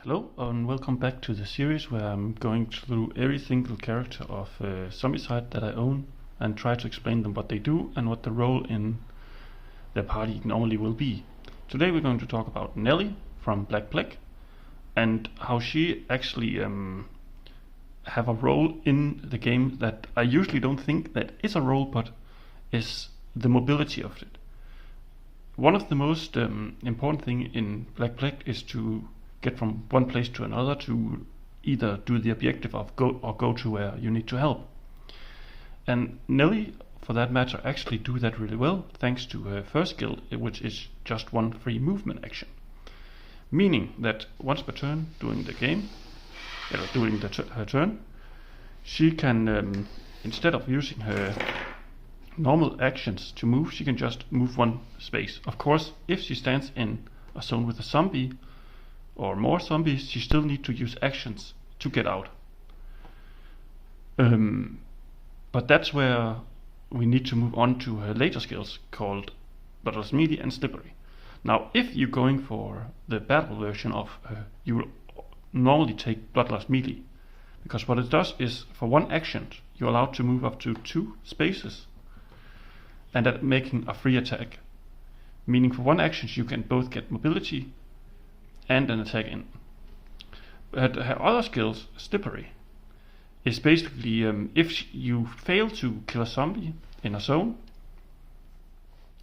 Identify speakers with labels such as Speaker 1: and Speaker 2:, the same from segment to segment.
Speaker 1: Hello and welcome back to the series where I'm going through every single character of Zombicide that I own and try to explain them what they do and what the role in their party normally will be. Today we're going to talk about Nelly from Black Plague and how she actually have a role in the game that I usually don't think that is a role, but is the mobility of it. One of the most important thing in Black Plague is to get from one place to another to either do the objective of go to where you need to help. And Nelly, for that matter, actually do that really well thanks to her first skill, which is just one free movement action. Meaning that once per turn during the game, during her turn, she can, instead of using her normal actions to move, she can just move one space. Of course, if she stands in a zone with a zombie or more zombies, she still need to use actions to get out. But that's where we need to move on to her later skills called Bloodless Melee and Slippery. Now, if you're going for the battle version of her, you will normally take Bloodless Melee, because what it does is for one action you're allowed to move up to 2 spaces, and that making a free attack. Meaning for one action you can both get mobility and an attack in. But her other skills, Slippery, is basically if you fail to kill a zombie in a zone,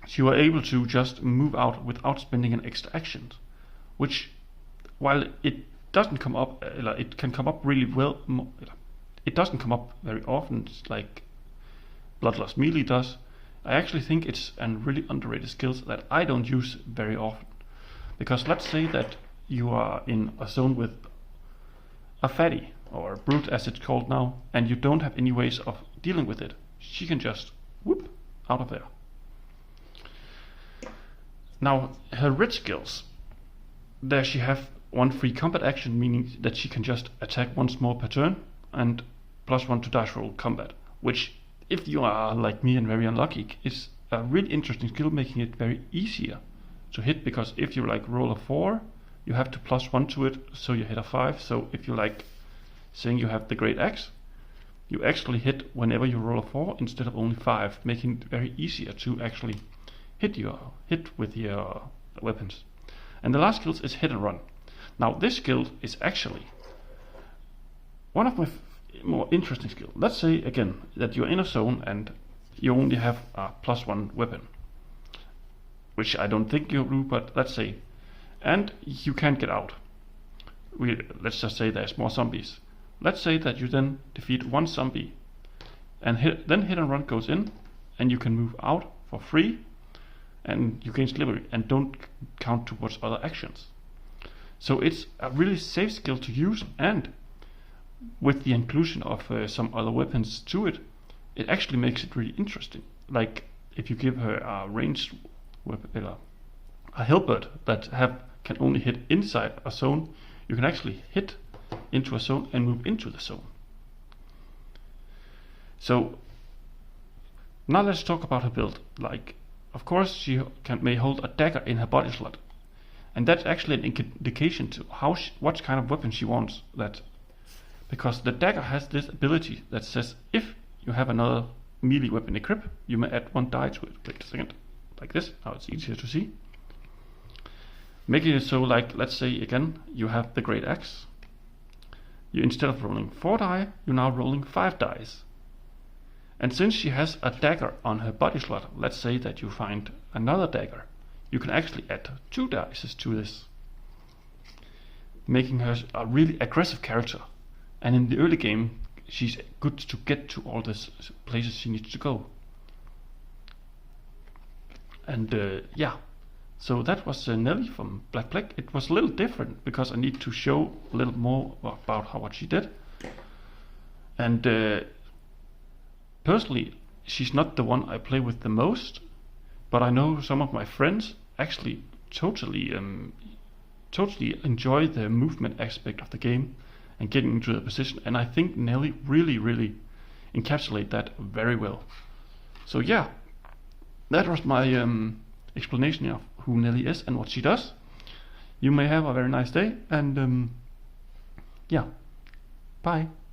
Speaker 1: you are able to just move out without spending an extra action, which, while it doesn't come up, it can come up really well. It doesn't come up very often, like Bloodlust Melee does. I actually think it's a really underrated skill that I don't use very often, because let's say that you are in a zone with a fatty, or a brute as it's called now, and you don't have any ways of dealing with it. She can just whoop out of there. Now, her rich skills, there she have one free combat action, meaning that she can just attack once more per turn and +1 to dice roll combat, which, if you are like me and very unlucky, is a really interesting skill, making it very easier to hit, because if you like roll a 4, you have to +1 to it, so you hit a 5. So if you like saying you have the great axe, you actually hit whenever you roll a 4 instead of only 5, making it very easier to actually hit with your weapons. And the last skill is hit and run. Now this skill is actually one of my more interesting skills. Let's say again that you're in a zone and you only have a +1 weapon, which I don't think you do, but let's say, and you can't get out. Let's just say there's more zombies. Let's say that you then defeat one zombie, and then hit and run goes in, and you can move out for free, and you gain Slippery and don't count towards other actions. So it's a really safe skill to use, and with the inclusion of some other weapons to it, it actually makes it really interesting. Like if you give her a ranged weapon, a halberd that can only hit inside a zone, you can actually hit into a zone and move into the zone. So now let's talk about her build. Like, of course, she may hold a dagger in her body slot, and that's actually an indication to what kind of weapon she wants. That because the dagger has this ability that says if you have another melee weapon equipped, you may add 1 die to it. Wait a second, like this. Now it's easier to see. Making it so, like, let's say again, you have the great axe. You, instead of rolling 4 die, you're now rolling 5 dice. And since she has a dagger on her body slot, let's say that you find another dagger, you can actually add 2 dice to this, making her a really aggressive character. And in the early game, she's good to get to all these places she needs to go. And yeah. So that was Nelly from Black Plague. It was a little different because I need to show a little more about what she did. And personally, she's not the one I play with the most, but I know some of my friends actually totally enjoy the movement aspect of the game and getting into the position. And I think Nelly really encapsulate that very well. So yeah, that was my explanation of who Nelly is and what she does. You may have a very nice day, and yeah, bye.